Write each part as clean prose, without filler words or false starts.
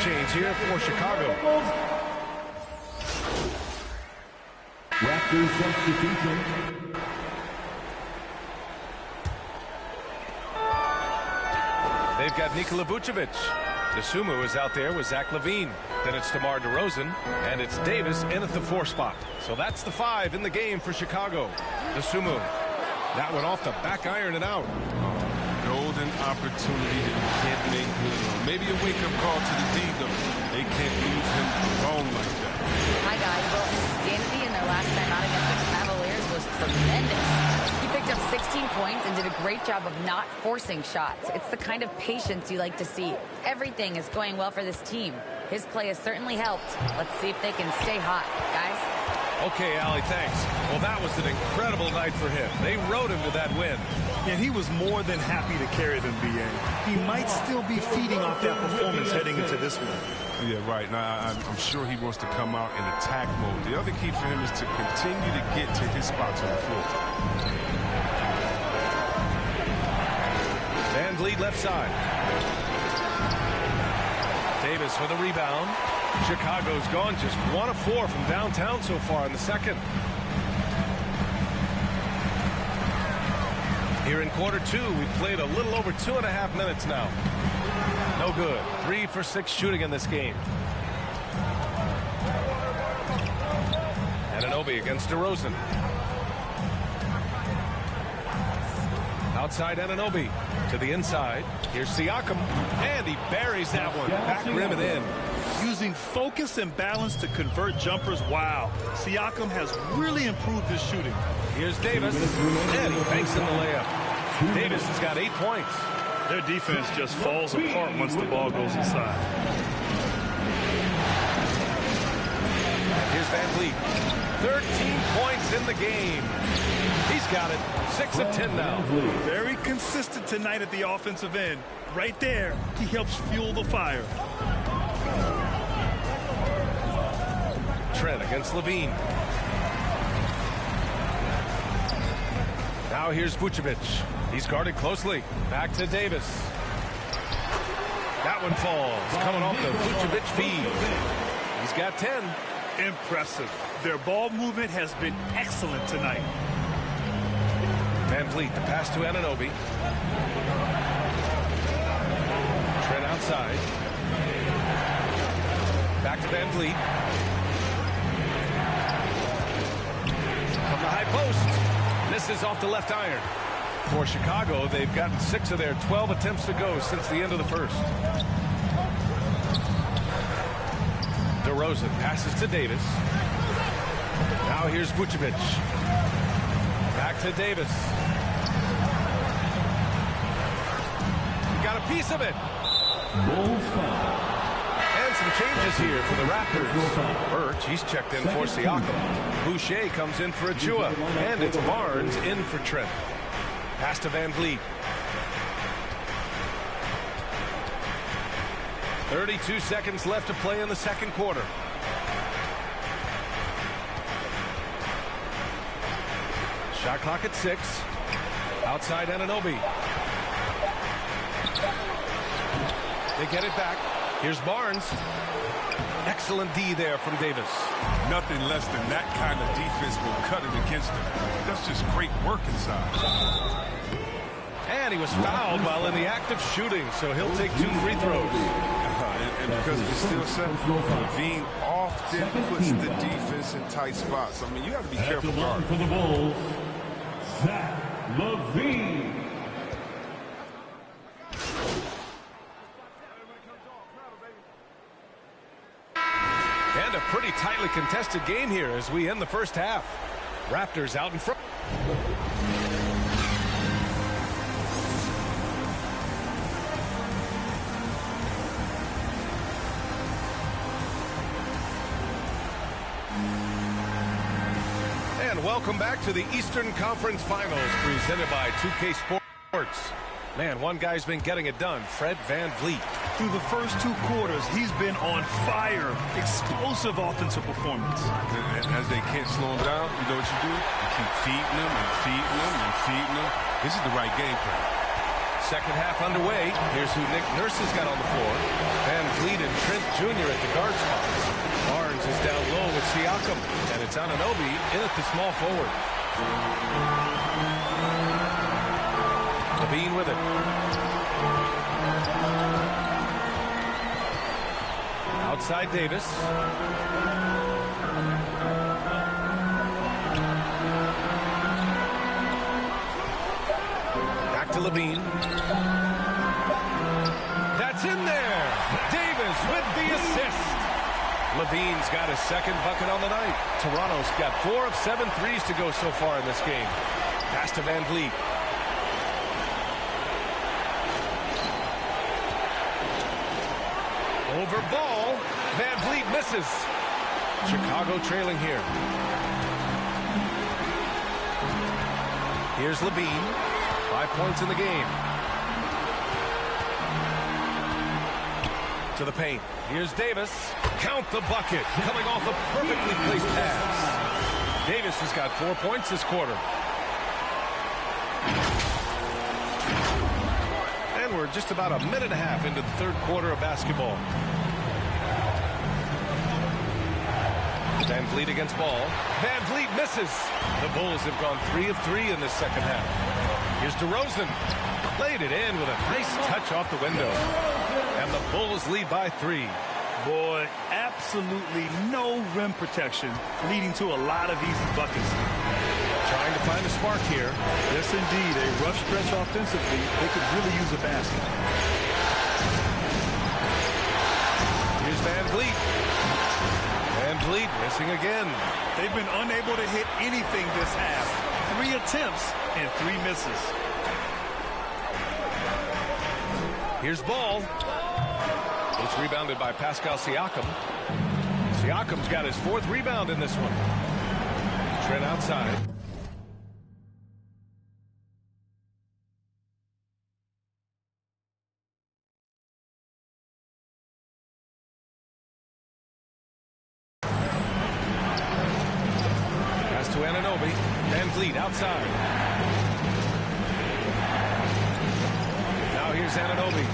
change here for Chicago. Raptors substitution. They've got Nikola Vucevic. DeSumo is out there with Zach LaVine. Then it's DeMar DeRozan, and it's Davis in at the 4 spot. So that's the 5 in the game for Chicago. DeSumo. That one off the back iron and out. Golden opportunity that you can't make good on. Maybe a wake-up call to the D, though. They can't leave him alone like that. Hi, guys. Well, his sanity in their last time out against the Cavaliers was tremendous. He picked up 16 points and did a great job of not forcing shots. It's the kind of patience you like to see. Everything is going well for this team. His play has certainly helped. Let's see if they can stay hot, guys. Okay, Allie, thanks. Well, that was an incredible night for him. They rode him to that win. And he was more than happy to carry them, B.A. He might still be feeding off that performance heading into this one. Yeah, right. Now, I'm sure he wants to come out in attack mode. The other key for him is to continue to get to his spots on the floor. Van Vliet left side. Davis with a rebound. Chicago's gone just 1 of 4 from downtown so far in the second. Here in quarter 2, we've played a little over 2.5 minutes now. No good. 3 for 6 shooting in this game. Anunoby against DeRozan. Outside Anunoby to the inside. Here's Siakam, and he buries that one. Back rim and in. Using focus and balance to convert jumpers, wow. Siakam has really improved his shooting. Here's Davis, and he banks in the layup. Davis has got 8 points. Their defense just falls apart once the ball goes inside. Here's Van Vliet. 13 points in the game. He's got it. 6 of 10 now. Very consistent tonight at the offensive end. Right there, he helps fuel the fire. Trent against LaVine. Now here's Vucevic. He's guarded closely. Back to Davis. That one falls. Coming off the Vucevic feed. He's got 10. Impressive. Their ball movement has been excellent tonight. Van Vliet, the pass to Anunoby. Trent outside. Back to Van Vliet. From the high post. Misses off the left iron. For Chicago, they've gotten 6 of their 12 attempts to go since the end of the first. DeRozan passes to Davis. Now here's Vucevic. Back to Davis. Got a piece of it. And some changes here for the Raptors. Birch, he's checked in for Siakam. Boucher comes in for Achua. And it's Barnes in for Trent. Pass to Van Vliet. 32 seconds left to play in the second quarter. Shot clock at 6. Outside Anunoby. They get it back. Here's Barnes. Excellent D there from Davis. Nothing less than that kind of defense will cut it against them. That's just great work inside. And he was fouled while in the act of shooting, so he'll take 2 free throws. And because of the steal set, LaVine often puts the defense in tight spots. I mean, you have to be careful guarding. For the Bulls, Zach LaVine. And a pretty tightly contested game here as we end the first half. Raptors out in front. And welcome back to the Eastern Conference Finals presented by 2K Sports. Man, one guy's been getting it done, Fred Van Vliet. Through the first 2 quarters, he's been on fire. Explosive offensive performance. And as they can't slow him down, you know what you do? You keep feeding him and feeding him and feeding him. This is the right game plan. Second half underway. Here's who Nick Nurse has got on the floor. Van Vliet and Trent Jr. at the guard spots. Barnes is down low with Siakam. And it's Anunoby in at the small forward. Levine with it. Outside Davis. Back to Levine. That's in there. Davis with the assist. Levine's got his second bucket on the night. Toronto's got 4 of 7 threes to go so far in this game. Pass to Van Vliet. Over ball. Van Vliet misses. Chicago trailing here. Here's Levine. 5 points in the game. To the paint. Here's Davis. Count the bucket. Coming off a perfectly placed pass. Davis has got 4 points this quarter. And we're just about a minute and a half into the third quarter of basketball. Van Vliet against ball. Van Vliet misses. The Bulls have gone 3 of 3 in this second half. Here's DeRozan. Played it in with a nice touch off the window. And the Bulls lead by 3. Boy, absolutely no rim protection, leading to a lot of easy buckets. Trying to find a spark here. Yes, indeed. A rough stretch offensively. They could really use a basket. Here's Van Vliet. Van Vliet missing again. They've been unable to hit anything this half. 3 attempts and 3 misses. Here's ball. It's rebounded by Pascal Siakam. Siakam's got his 4th rebound in this one. Trent outside. Pass to Anunoby. Van Vliet outside. Now here's Anunoby.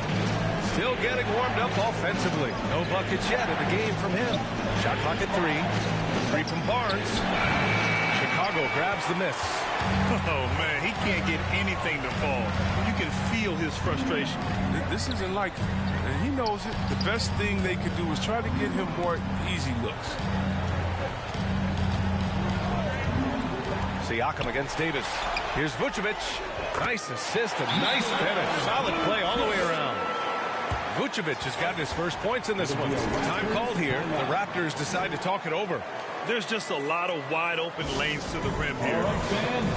Still getting warmed up offensively. No buckets yet in the game from him. Shot clock at 3. 3 from Barnes. Chicago grabs the miss. Oh, man, he can't get anything to fall. You can feel his frustration. This isn't like him, and he knows it. The best thing they could do is try to get him more easy looks. Siakam against Davis. Here's Vucevic. Nice assist and nice finish. Solid play all the way around. Vucevic has got his first points in this one. Time called here. The Raptors decide to talk it over. There's just a lot of wide open lanes to the rim here.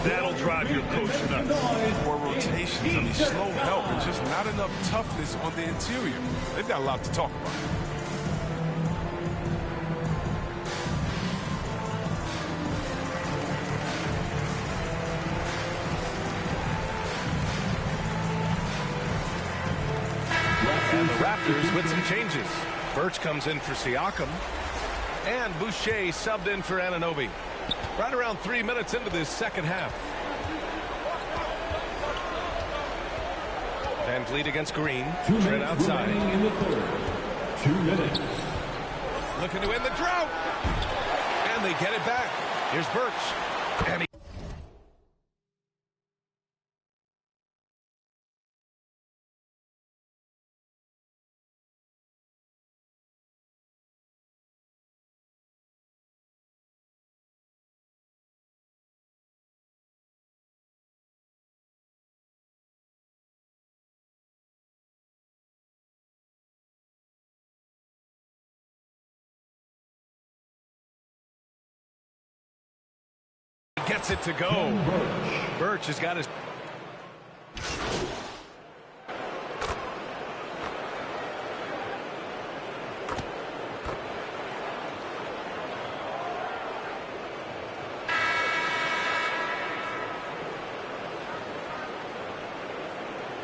That'll drive your coach nuts. More rotations, I mean, slow help, and just not enough toughness on the interior. They've got a lot to talk about. And the Raptors with some changes. Birch comes in for Siakam. And Boucher subbed in for Anunoby. Right around 3 minutes into this second half. Van Vliet against Green. Trent outside. In the third. 2 minutes. Looking to end the drought. And they get it back. Here's Birch. And he gets it to go. Birch has got his...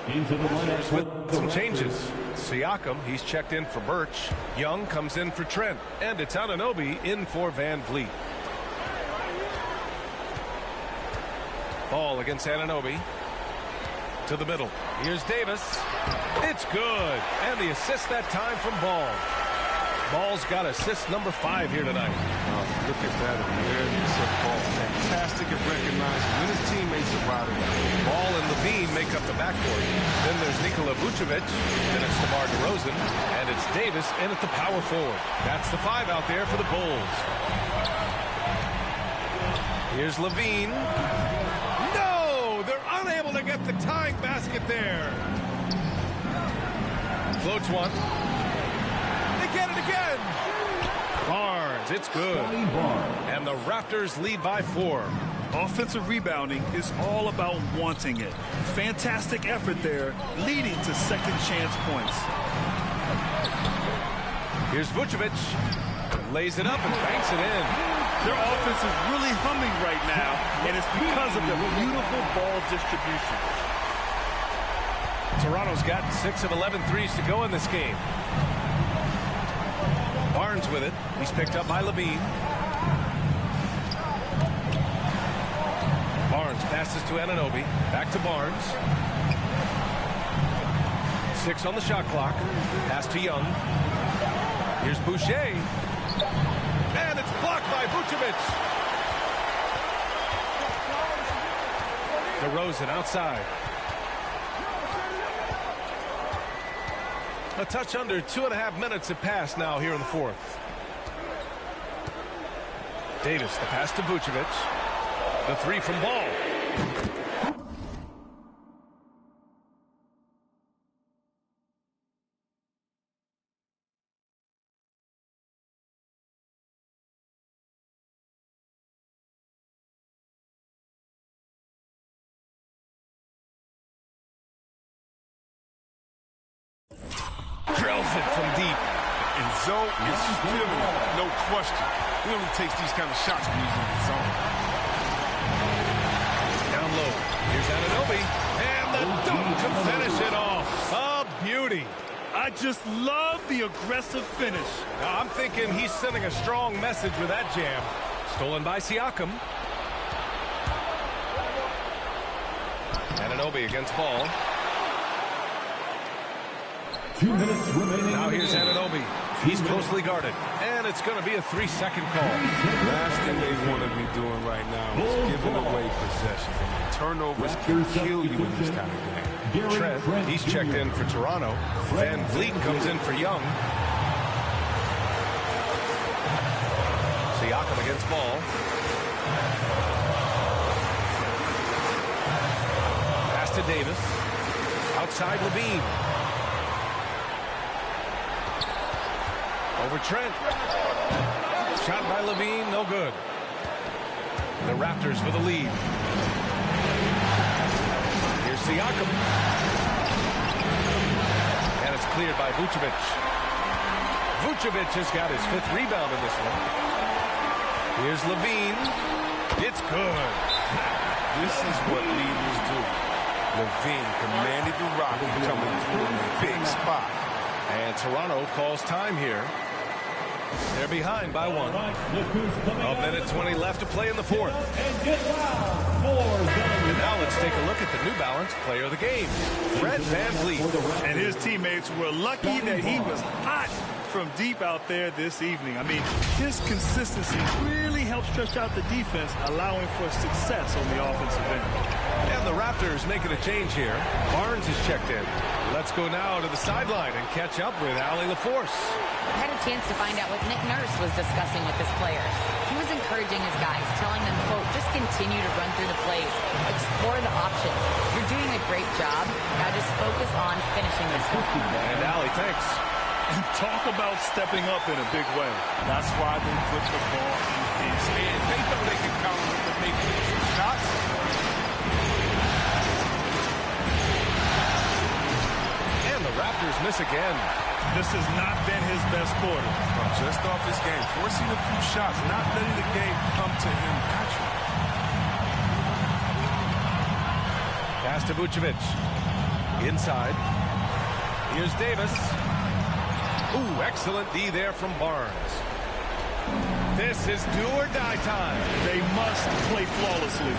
Into the lineup with some changes. Siakam, he's checked in for Birch. Young comes in for Trent. And it's Anunoby in for Van Vliet. Ball against Anunoby. To the middle. Here's Davis. It's good. And the assist that time from Ball. Ball's got assist number 5 here tonight. Look at that awareness of Ball. Fantastic at recognizing when his teammates are riding. Ball and Levine make up the backcourt. Then there's Nikola Vucevic. Then it's DeMar DeRozan. And it's Davis in at the power forward. That's the 5 out there for the Bulls. Here's Levine. No! They're unable to get the tying basket there. Floats one. Get it again. Barnes, it's good. And the Raptors lead by 4. Offensive rebounding is all about wanting it. Fantastic effort there, leading to second chance points. Here's Vucevic. Lays it up and banks it in. Their offense is really humming right now, and it's because of their beautiful ball distribution. Toronto's got 6 of 11 threes to go in this game. Barnes with it. He's picked up by Levine. Barnes passes to Anunoby. Back to Barnes. 6 on the shot clock. Pass to Young. Here's Boucher. And it's blocked by Vucevic. DeRozan outside. A touch under 2.5 minutes have passed now here in the 4th. Davis, the pass to Vucevic. The 3 from Ball. Drills it from deep. And Zoe is feeling it, no question. He only takes these kind of shots when he's in the zone. Down low. Here's Anunoby. And the dunk to finish it off. A beauty. I just love the aggressive finish. Now, I'm thinking he's sending a strong message with that jam. Stolen by Siakam. Anunoby against Ball. 2 minutes remaining. Now here's Anunoby. He's closely guarded. And it's going to be a 3-second call. Last thing they want to be doing right now is giving away possession. Turnovers can kill you in this kind of game. Trent, he's checked in for Toronto. Van Vliet comes in for Young. Siakam against Ball. Pass to Davis. Outside Levine. Over Trent. Shot by Levine, no good. The Raptors with the lead. Here's Siakam. And it's cleared by Vucevic. Vucevic has got his 5th rebound in this one. Here's Levine. It's good. This is what leaders do. Levine commanded the Rocket coming through in a big spot. And Toronto calls time here. They're behind by 1. A minute 20 left to play in the 4th. And now let's take a look at the New Balance player of the game, Fred VanVleet. And his teammates were lucky that he was hot from deep out there this evening. I mean, his consistency really helped stretch out the defense, allowing for success on the offensive end. And the Raptors making a change here. Barnes is checked in. Let's go now to the sideline and catch up with Allie LaForce. I had a chance to find out what Nick Nurse was discussing with his players. He was encouraging his guys, telling them, quote, just continue to run through the plays, explore the options. You're doing a great job. Now just focus on finishing this one. And Allie, thanks. And talk about stepping up in a big way. That's why they put the ball in his hand. They know they can count on him to make some shots. And the Raptors miss again. This has not been his best quarter. Just off his game, forcing a few shots, not letting the game come to him naturally. Pass to Vucevic. Inside. Here's Davis. Ooh, excellent D there from Barnes. This is do or die time. They must play flawlessly.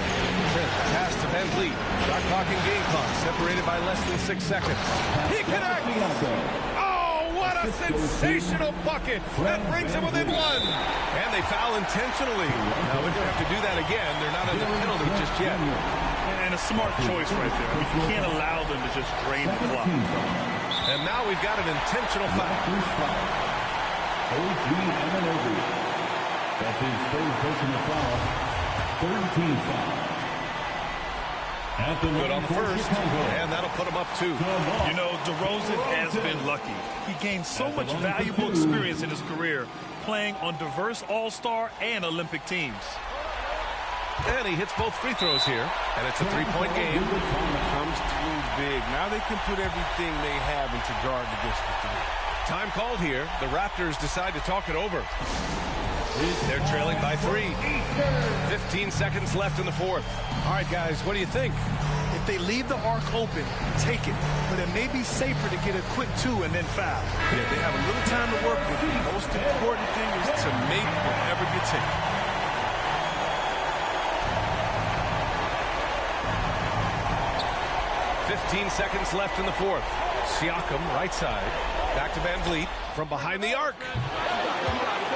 Trent pass to Van Vliet. Shot clock and game clock separated by less than 6 seconds. He connects. Oh, what a sensational bucket. That brings him within one. And they foul intentionally. Now they're going to have to do that again. They're not under penalty just yet. And a smart choice right there. I mean, you can't allow them to just drain the clock. And now we've got an intentional foul. OG Anunoby. That's his third personal foul. Third team foul. Good on the first, and that'll put him up 2. You know, DeRozan has been lucky. He gained so much valuable experience in his career playing on diverse All-Star and Olympic teams. And he hits both free throws here, and it's a 3-point game. Comes through big. Now they can put everything they have into guard against the 3. Time called here. The Raptors decide to talk it over. They're trailing by 3. 15 seconds left in the fourth. All right, guys, what do you think? If they leave the arc open, take it. But it may be safer to get a quick 2 and then foul. Yeah, they have a little time to work with. The most important thing is to make whatever you take. $15 seconds left in the fourth. Siakam, right side. Back to Van Vliet from behind the arc.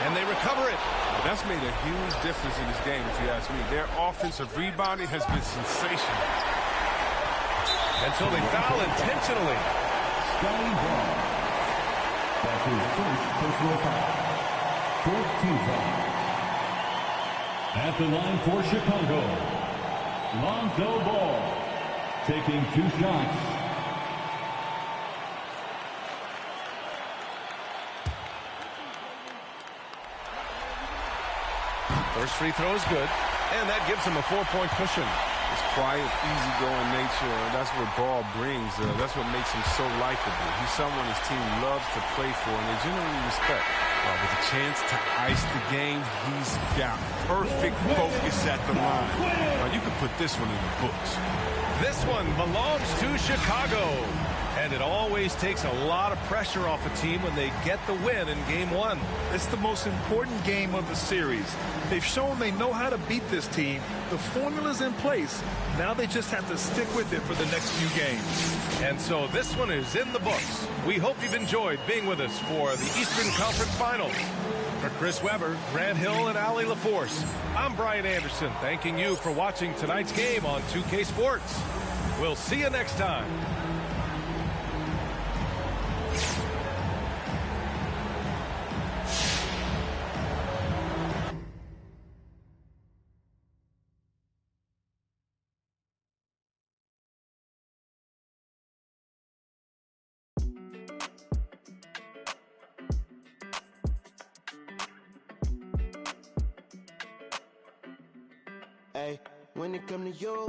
And they recover it. That's made a huge difference in this game, if you ask me. Their offensive rebounding has been sensational. And so they foul intentionally. Scotty Brown. That's his first personal foul. Fourth team foul. At the line for Chicago, Lonzo Ball. Taking 2 shots. First free throw is good, and that gives him a 4-point cushion. His quiet, easygoing nature, that's what Ball brings. That's what makes him so likable. He's someone his team loves to play for, and they generally respect. With a chance to ice the game, he's got perfect focus at the line. You can put this one in the books. This one belongs to Chicago. And it always takes a lot of pressure off a team when they get the win in Game 1. It's the most important game of the series. They've shown they know how to beat this team. The formula's in place. Now they just have to stick with it for the next few games. And so this one is in the books. We hope you've enjoyed being with us for the Eastern Conference Finals. For Chris Webber, Grant Hill, and Allie LaForce, I'm Brian Anderson, thanking you for watching tonight's game on 2K Sports. We'll see you next time. Hey, when it come to you,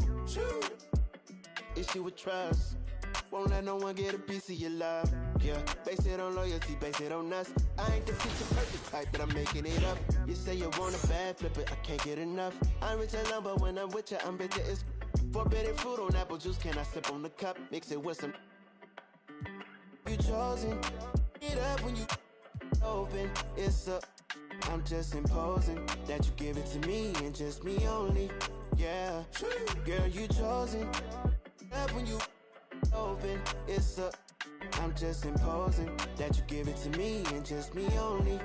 issue with trust. Won't let no one get a piece of your love. Yeah, base it on loyalty, base it on us. I ain't the picture perfect type, but I'm making it up. You say you want a bad, flip it, I can't get enough. I'm rich alone, but when I'm with you, I'm bitter. It's forbidden fruit on apple juice. Can I sip on the cup? Mix it with some. You chosen. It up when you open. It's up. I'm just imposing that you give it to me and just me only. Yeah, girl, you chosen. Up when you open, it's up. I'm just imposing that you give it to me and just me only.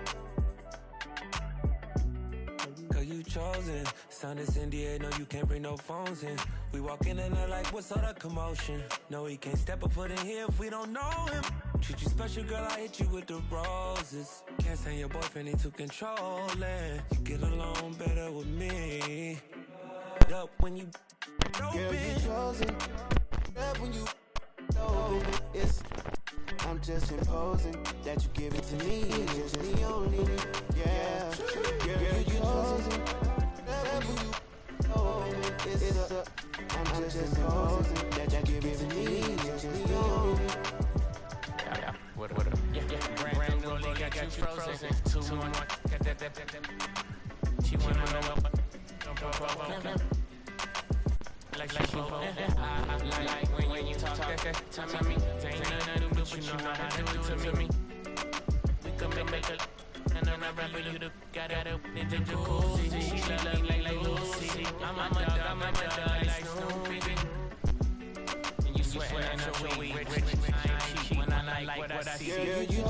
Girl, you chosen. Sound is NDA, no, you can't bring no phones in. We walk in and they're like, what's all the commotion? No, he can't step a foot in here if we don't know him. Treat you special, girl, I hit you with the roses. Can't stand your boyfriend, he too controlling. You get along better with me. Up when you girl, you chosen. Up when you open, it's I'm just imposing that you give it to me and just me only. Yeah, girl, you chosen. Up when you open, it's I'm just imposing that you give it to me and just me only. Yeah. What up? Yeah. Brand new rolling, got you frozen. 2-1. She wanna know what? Like she like when you talk to me. There ain't nothing I do, but you know how to do it to me. We can make it, and then I rap it. Got a in the jacuzzi. She love me like Lucy. I'm a dog like Snoopy. And you sweating at your weed. Rich, I ain't cheap when I like what I see. Girl, you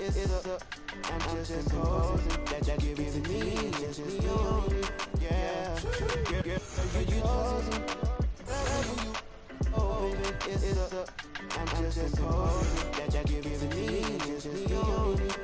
it's up. I'm just imposing that you give it to me, just me on it. Yeah, girl, you chosen. Oh, baby, it's up. I'm just imposing that you give it to me, just me on it.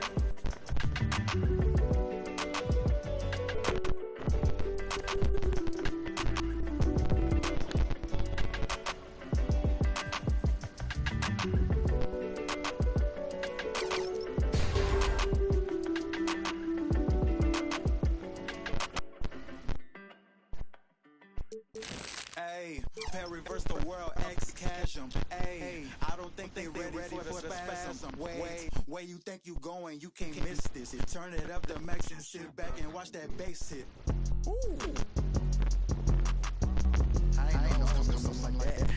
Reverse the world, X-Chasm. Ay, I don't think they ready for the spasm. Wait, you think you going, you can't miss this. Turn it up the max and sit back and watch that bass hit. Ooh. I ain't know something like that.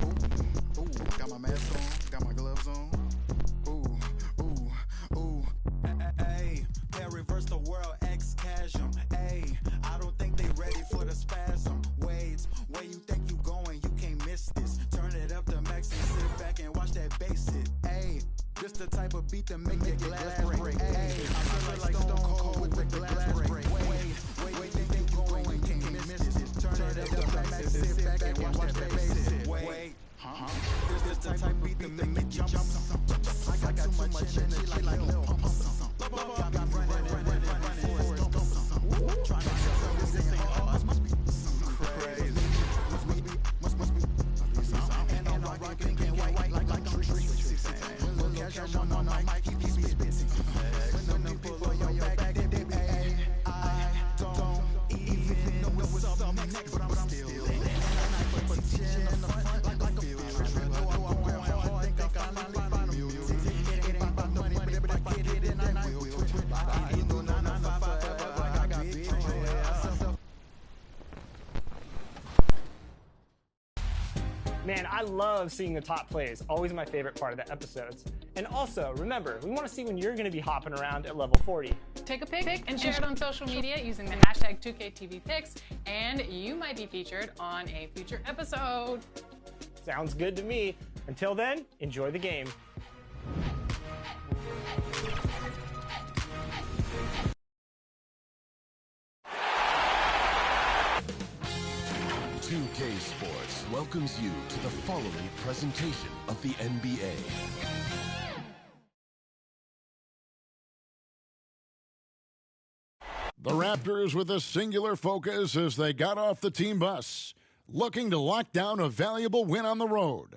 Ooh, got my mask on, got my gloves on. Ooh. Ay, reverse the world, X-Chasm. Ay, I don't think they ready for the spasm. Wait, where you think you going, you can't miss this. Turn it up to max and sit back and watch that bass hit. Ay, this the type of beat that make your glass break. Ay, I feel like Stone Cold with the glass break. Wait, think you going, you can't miss this. Turn it up to max and sit back and watch that bass hit. Wait, this the type of beat that make you jump. I got too much energy like Lil Pump. Got me running for trying to sell this thing. Oh, must be crazy. Must be. And I'm rocking pink and white like tree. Look at your on my mic, keep spitting. When the people on your back, they I don't even know what's up next, but I'm still in. And I put the chin in the front like a feel. I'm going hard, think I finally find a music. It ain't about the money, but if I get it, then I will. I ain't no 9 to 5 forever. I got big plans. Man, I love seeing the top plays. Always my favorite part of the episodes. And also, remember, we want to see when you're going to be hopping around at level 40. Take a pic and share it on social media using the hashtag 2KTVPics, and you might be featured on a future episode. Sounds good to me. Until then, enjoy the game. .2K Sports welcomes you to the following presentation of the NBA. The Raptors with a singular focus as they got off the team bus, looking to lock down a valuable win on the road.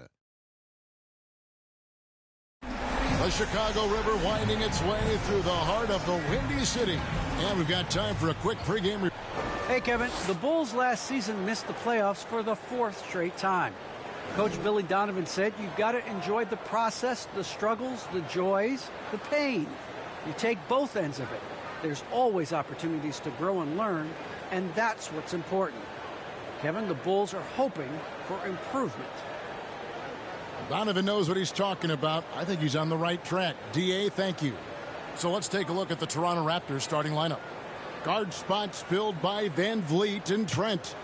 The Chicago River winding its way through the heart of the Windy City. And we've got time for a quick pregame. Hey, Kevin, the Bulls last season missed the playoffs for the 4th straight time. Coach Billy Donovan said you've got to enjoy the process, the struggles, the joys, the pain. You take both ends of it. There's always opportunities to grow and learn, and that's what's important. Kevin, the Bulls are hoping for improvement. Donovan knows what he's talking about. I think he's on the right track. D.A., thank you. So let's take a look at the Toronto Raptors starting lineup. Guard spots filled by Van Vliet and Trent.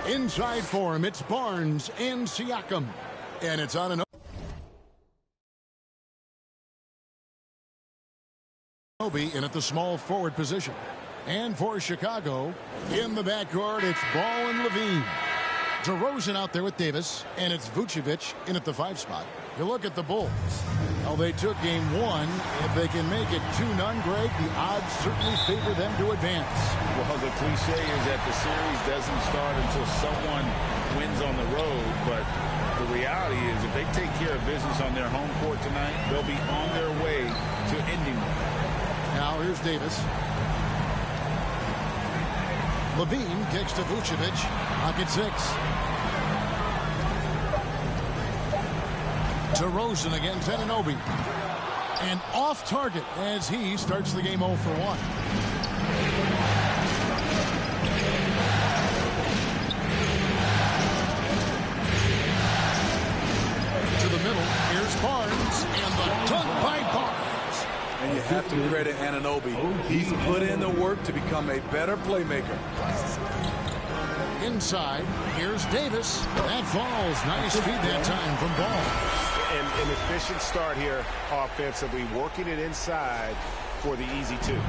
Inside for him, it's Barnes and Siakam. And it's on an Obi in at the small forward position. And for Chicago, in the backcourt, it's Ball and Levine. DeRozan out there with Davis, and it's Vucevic in at the 5 spot. You look at the Bulls. Well, they took game 1. If they can make it 2-0, Greg, the odds certainly favor them to advance. Well, the cliche is that the series doesn't start until someone wins on the road, but the reality is if they take care of business on their home court tonight, they'll be on their way to ending it. Now here's Davis. Levine kicks to Vucevic. Pocket 6. DeRozan against Anunoby. And off target as he starts the game 0 for 1. To the middle. Here's Barnes. And the dunk by Barnes. And you have to credit Anunoby. He's put in the work to become a better playmaker. Inside, here's Davis. That falls. Nice feed that time from Ball. An efficient start here offensively, working it inside for the easy two.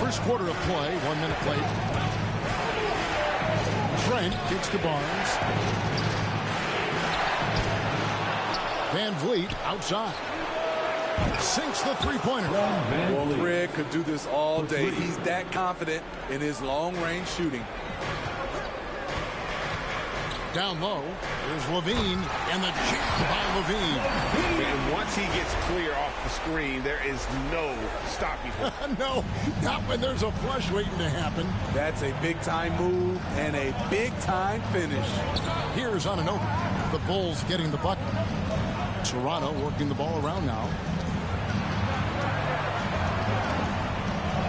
First quarter of play, 1 minute played. Trent kicks to Barnes. Van Vliet outside. Sinks the three-pointer. Well, Fred could do this all day. He's that confident in his long-range shooting. Down low, there's Levine, and the jam by Levine. And once he gets clear off the screen, there is no stopping him. No, not when there's a flush waiting to happen. That's a big-time move and a big-time finish. Here's Anunoby. The Bulls getting the bucket. Toronto working the ball around now.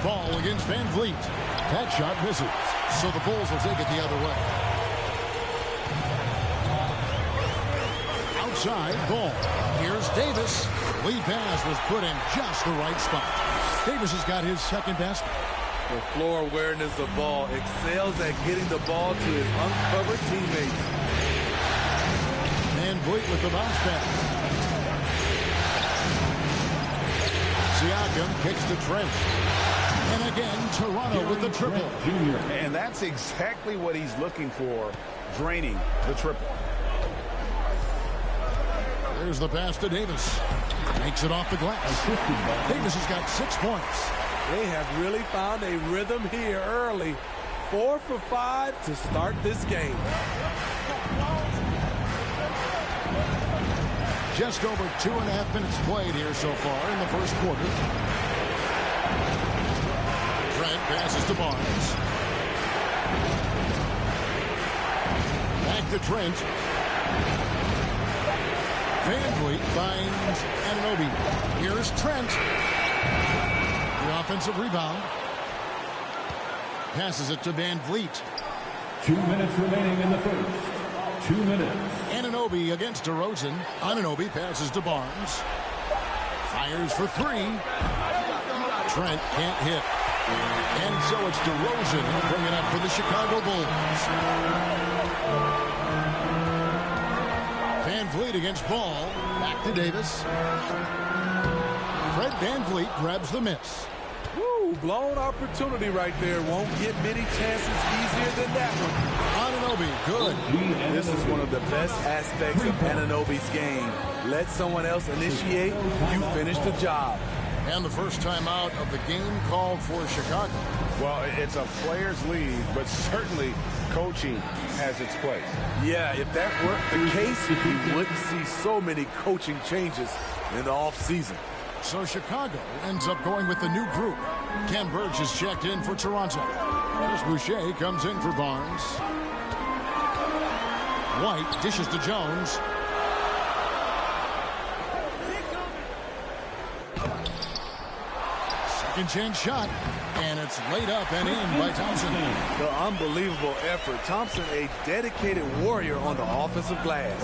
Ball against Van Vliet. That shot misses. So the Bulls will take it the other way. Outside, Ball. Here's Davis. Lead pass was put in just the right spot. Davis has got his second basket. The floor awareness of Ball excels at getting the ball to his uncovered teammates. Van Vliet with the bounce pass. Siakam kicks to Trent. And again, Toronto with the triple. And that's exactly what he's looking for, draining the triple. There's the pass to Davis. Makes it off the glass. Davis has got 6 points. They have really found a rhythm here early. 4 for 5 to start this game. Just over 2.5 minutes played here so far in the first quarter. Trent passes to Barnes. Back to Trent. Van Vliet finds Anunoby. Here's Trent. The offensive rebound. Passes it to Van Vliet. 2 minutes remaining in the first. 2 minutes. Anunoby against DeRozan. Anunoby passes to Barnes. Fires for three. Trent can't hit. And so it's DeRozan who'll bring it up for the Chicago Bulls. Van Vliet against Ball. Back to Davis. Fred Van Vliet grabs the miss. Woo, blown opportunity right there. Won't get many chances easier than that one. Anunoby, good. This is one of the best aspects of Anunoby's game. Let someone else initiate, you finish the job. And the first time out of the game called for Chicago. Well, it's a player's league, but certainly coaching has its place. Yeah, if that weren't the case, you wouldn't see so many coaching changes in the offseason. So Chicago ends up going with the new group. Ken Burge is checked in for Toronto. Chris Boucher comes in for Barnes. White dishes to Jones. Second chance shot, and it's laid up and in by Thompson. The unbelievable effort. Thompson, a dedicated warrior on the offensive glass.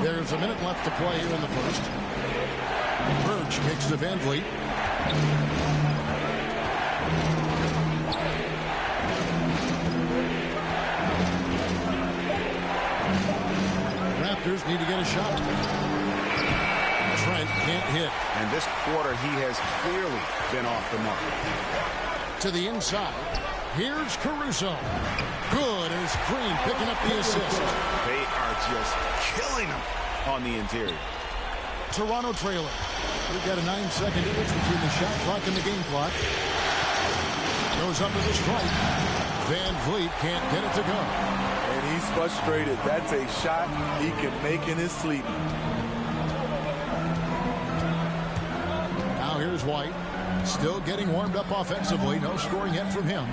There's a minute left to play here in the first. Burge kicks to Van Vliet. Raptors need to get a shot. Trent can't hit. And this quarter, he has clearly been off the mark. To the inside. Here's Caruso. Good as Green picking up the assist. They are just killing him on the interior. Toronto trailing. We've got a 9-second difference between the shot clock and the game clock. Goes under the strike. Van Vliet can't get it to go. And he's frustrated. That's a shot he can make in his sleep. Now here's White. Still getting warmed up offensively. No scoring yet from him.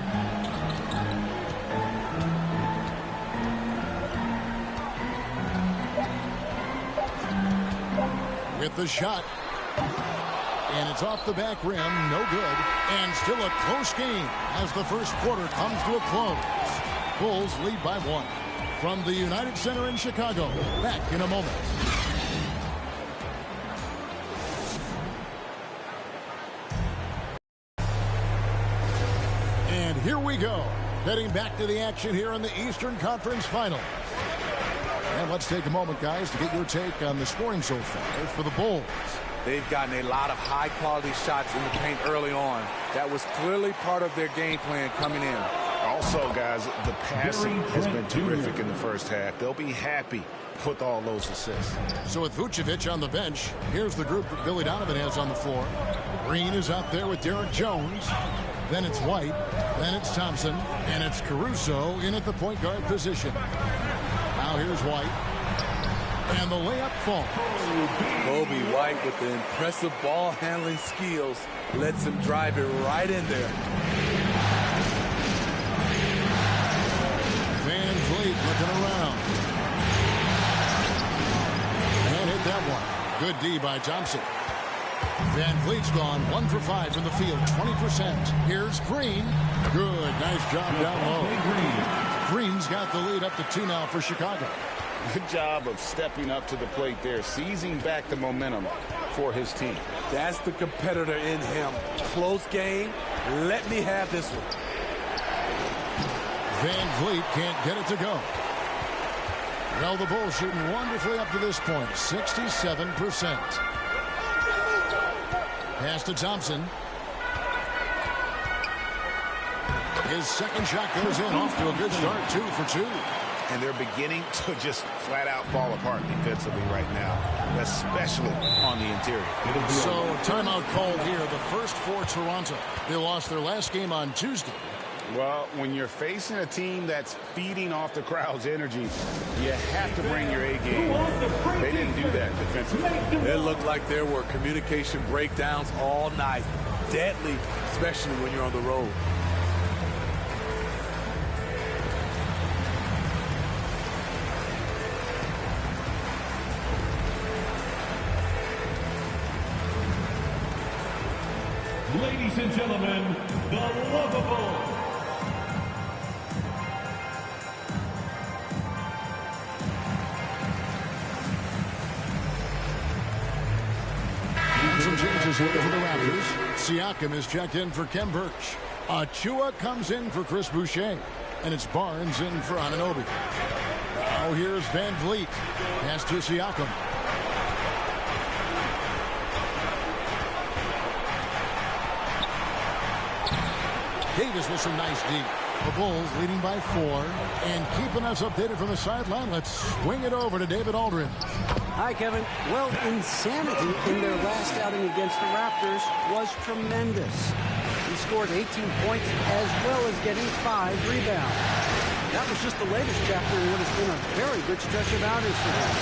With the shot. And it's off the back rim. No good. And still a close game as the first quarter comes to a close. Bulls lead by 1. from the United Center in Chicago. Back in a moment. And here we go. Heading back to the action here in the Eastern Conference Final. And let's take a moment, guys, to get your take on the scoring so far for the Bulls. They've gotten a lot of high-quality shots in the paint early on. That was clearly part of their game plan coming in. Also, guys, the passing has been terrific in the first half. They'll be happy with all those assists. So with Vucevic on the bench, here's the group that Billy Donovan has on the floor. Green is out there with Derek Jones. Then it's White. Then it's Thompson. And it's Caruso in at the point guard position. Now here's White. And the layup falls. Kobe White with the impressive ball handling skills lets him drive it right in there. Van Vliet looking around. And hit that one. Good D by Thompson. Van Vliet's gone 1 for 5 in the field, 20%. Here's Green. Good, nice job down low. Green's got the lead up to 2 now for Chicago. Good job of stepping up to the plate there, seizing back the momentum for his team. That's the competitor in him. Close game. Let me have this one. Van Vliet can't get it to go. Well, the Bulls shooting wonderfully up to this point, 67%. Pass to Thompson. His second shot goes in, off to a good start, 2 for 2. And they're beginning to just flat out fall apart defensively right now, especially on the interior. So timeout called here, the first for Toronto. They lost their last game on Tuesday. Well, when you're facing a team that's feeding off the crowd's energy, you have to bring your A game. They didn't do that defensively. It looked like there were communication breakdowns all night. Deadly, especially when you're on the road. Ladies and gentlemen, the Lovables. Some changes here for the Raptors. Siakam is checked in for Kem Birch. Achua comes in for Chris Boucher. And it's Barnes in for Anunoby. Now here's Van Vliet. Pass to Siakam. Davis with some nice D. The Bulls leading by 4. And keeping us updated from the sideline, let's swing it over to David Aldridge. Hi, Kevin. Well, insanity in their last outing against the Raptors was tremendous. He scored 18 points as well as getting 5 rebounds. That was just the latest chapter in what has been a very good stretch of outings for him.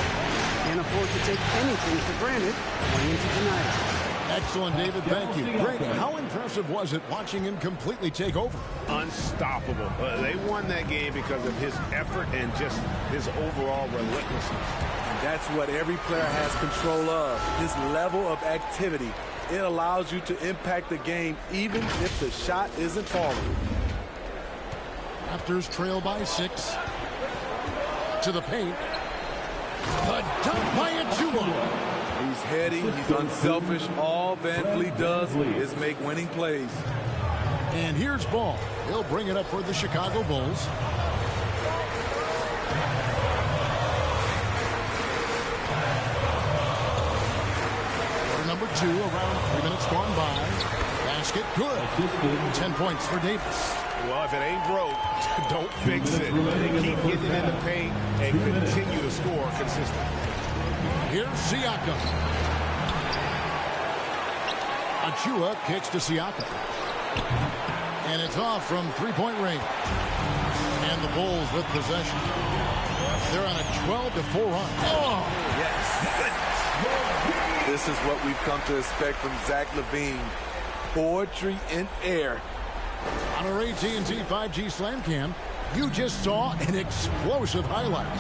Can't afford to take anything for granted going into tonight. Excellent, David. Thank you. Greg, how impressive was it watching him completely take over? Unstoppable. They won that game because of his effort and just his overall relentlessness. And that's what every player has control of, his level of activity. It allows you to impact the game even if the shot isn't falling. Raptors trail by 6. To the paint. The dunk by Achua. He's heady, he's unselfish. All Van Vliet does is make winning plays. And here's Ball. He'll bring it up for the Chicago Bulls. Quarter number 2, around 3 minutes gone by. Basket good. 10 points for Davis. Well, if it ain't broke, don't fix it. They keep getting it in the paint and continue to score consistently. Here's Siakam. Achua kicks to Siakam. And it's off from three-point range. And the Bulls with possession. They're on a 12-4 run. Oh, yes. This is what we've come to expect from Zach LaVine. Poetry in air. On our AT&T 5G Slam Cam, you just saw an explosive highlight.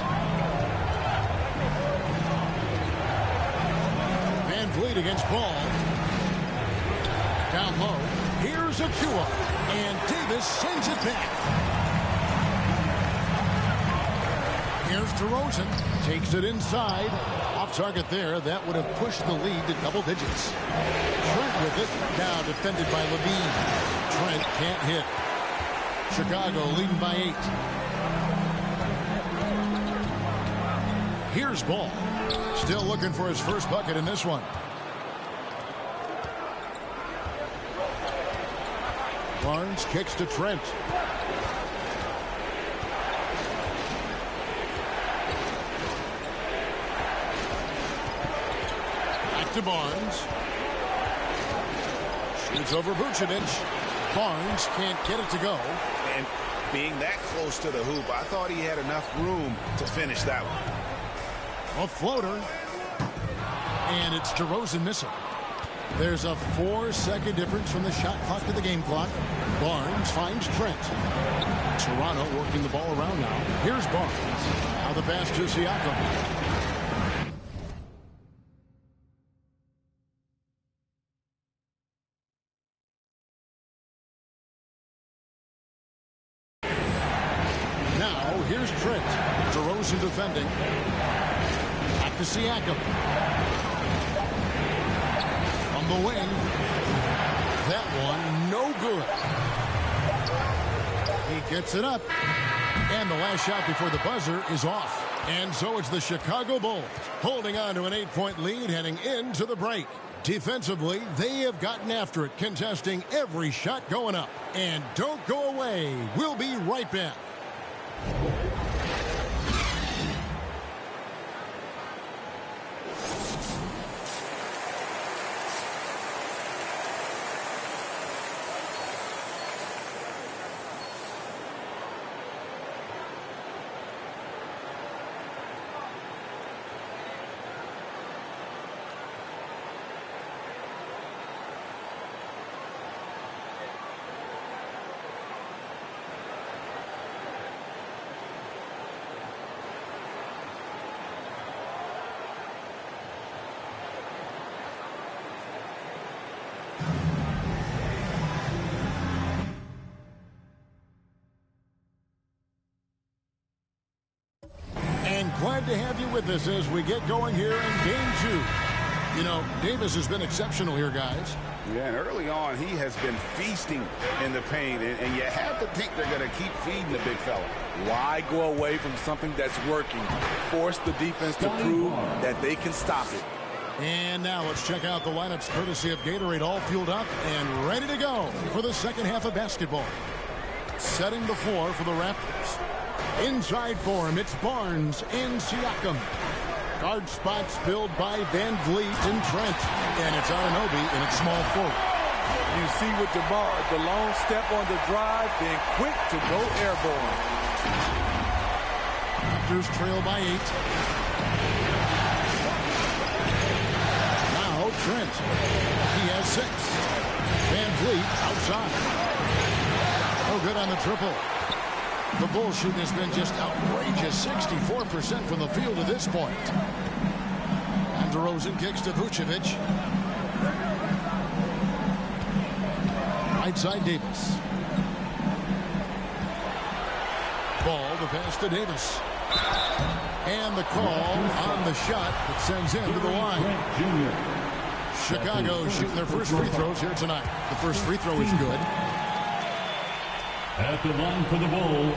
Van Vliet against Ball. Down low. Here's Achua. And Davis sends it back. Here's DeRozan. Takes it inside. Off target there. That would have pushed the lead to double digits. Trent with it. Now defended by Levine. Trent can't hit. Chicago leading by 8. Here's Ball. Still looking for his first bucket in this one. Barnes kicks to Trent. Back to Barnes. Shoots over Vucevic. Barnes can't get it to go. And being that close to the hoop, I thought he had enough room to finish that one. A floater. And it's DeRozan missing. There's a 4-second difference from the shot clock to the game clock. Barnes finds Trent. Toronto working the ball around now. Here's Barnes. Now the pass to Siakam. Now here's Trent. DeRozan defending. Back to Siakam. On the wing. That one no good. He gets it up. And the last shot before the buzzer is off. And so it's the Chicago Bulls holding on to an 8-point lead heading into the break. Defensively, they have gotten after it, contesting every shot going up. And don't go away. We'll be right back. Glad to have you with us as we get going here in Game 2. You know, Davis has been exceptional here, guys. Yeah, and early on, he has been feasting in the paint, and you have to think they're going to keep feeding the big fella. Why go away from something that's working? Force the defense to prove that they can stop it. And now let's check out the lineups courtesy of Gatorade, all fueled up and ready to go for the second half of basketball. Setting the floor for the Raptors. Inside for him, it's Barnes and Siakam. Guard spots filled by Van Vliet and Trent. And it's Anunoby in its small forward. You see with DeMar, the long step on the drive, then quick to go airborne. Raptors trail by 8. Now Trent. He has 6. Van Vliet outside. No good on the triple. The Bulls shooting has been just outrageous. 64% from the field at this point. And DeRozan kicks to Vucevic. Right side Davis. Ball, the pass to Davis. And the call on the shot that sends him to the line. Chicago shooting their first free throws here tonight. The first free throw is good. At the line for the Bulls.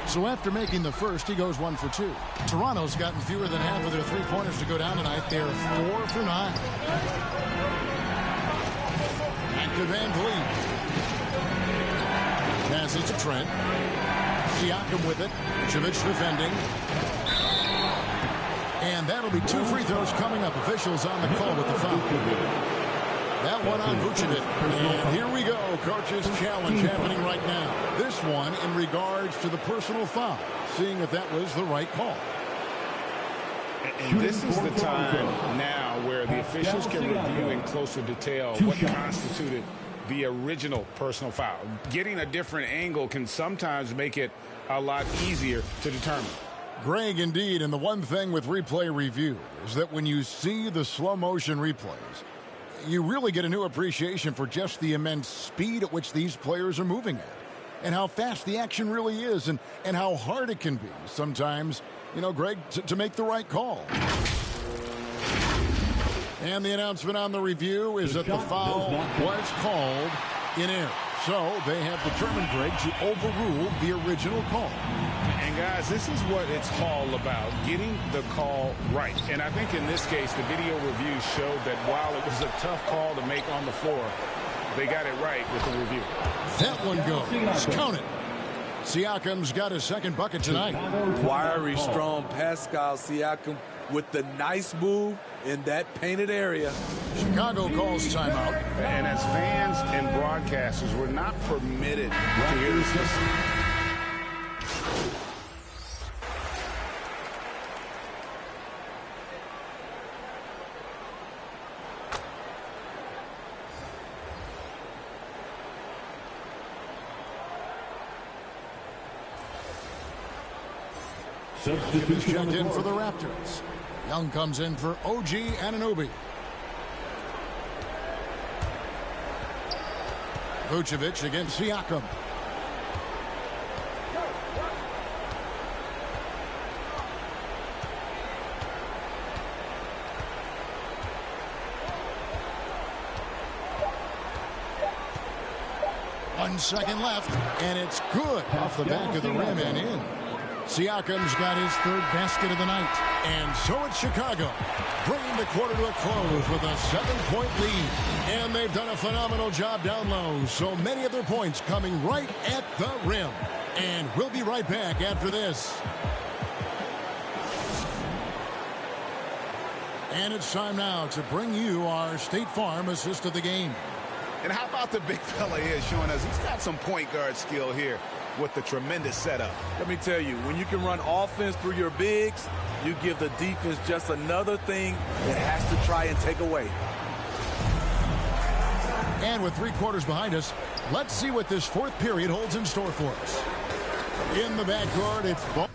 So after making the first, he goes 1 for 2. Toronto's gotten fewer than half of their three-pointers to go down tonight. They're 4 for 9. Back to Van Vliet. Passes to Trent. Siakam with it. Vucevic defending. And that'll be 2 free throws coming up. Officials on the call with the foul. That one on Vucevic. And here we go. Coach's challenge happening right now. This one in regards to the personal foul. Seeing if that was the right call. And this is the time now where the officials can review in closer detail what constituted the original personal foul. Getting a different angle can sometimes make it a lot easier to determine. Greg, indeed. And the one thing with replay review is that when you see the slow motion replays, you really get a new appreciation for just the immense speed at which these players are moving at, and how fast the action really is, and how hard it can be sometimes Greg, to make the right call. And the announcement on the review is that the foul was called in air. So they have determined, Greg, to overrule the original call. And guys, this is what it's all about, getting the call right. And I think in this case, the video review showed that while it was a tough call to make on the floor, they got it right with the review. That one goes. Count it. Siakam's got his second bucket tonight. Wiry, strong Pascal Siakam with the nice move in that painted area. Chicago calls timeout. And as fans and broadcasters, we're not permitted to hear this. Substitute checked in for the Raptors. Young comes in for OG Anunoby. Vucevic against Siakam. One second left, and it's good off the back of the rim and in. Siakam's got his third basket of the night. And so it's Chicago, bringing the quarter to a close with a 7-point lead. And they've done a phenomenal job down low. So many of their points coming right at the rim. And we'll be right back after this. And it's time now to bring you our State Farm assist of the game. And how about the big fella here showing us he's got some point guard skill here with the tremendous setup. Let me tell you, when you can run offense through your bigs, you give the defense just another thing that has to try and take away. And with 3 quarters behind us, let's see what this fourth period holds in store for us. In the backcourt, it's ball.